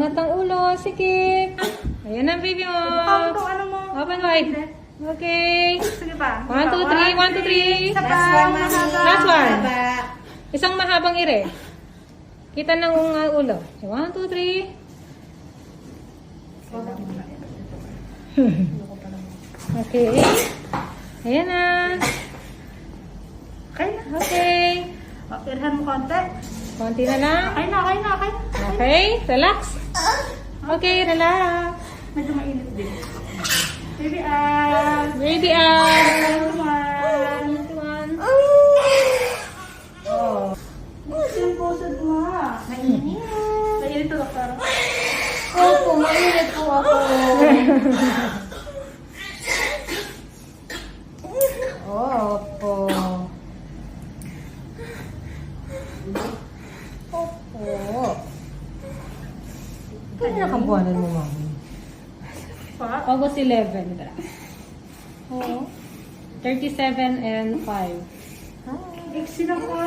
Angat ang ulo. Sikip. Ayan ang baby mo. Kung ano mo. Open wide. Okay. Sige pa. 1, 2, 3. 1, 2, 3. Isa pa. Last one. Isang mahabang ire. Kita ng ulo. 1, 2, 3. Okay. Ayan na. Okay na. Okay. Irhan mo konti. Konti na lang. Okay na. Okay. Relax. Okay, relax. Medyo mainit din. Baby, Baby Al. One. Oh. Pusod mo. Mainit. Mainit to, doktor. Opo, mainit po ako. Opo. Opo. Kaya nakabuhanan mo, mami? Pa? August 11. Oo. 37 and 5. Iksi na ko.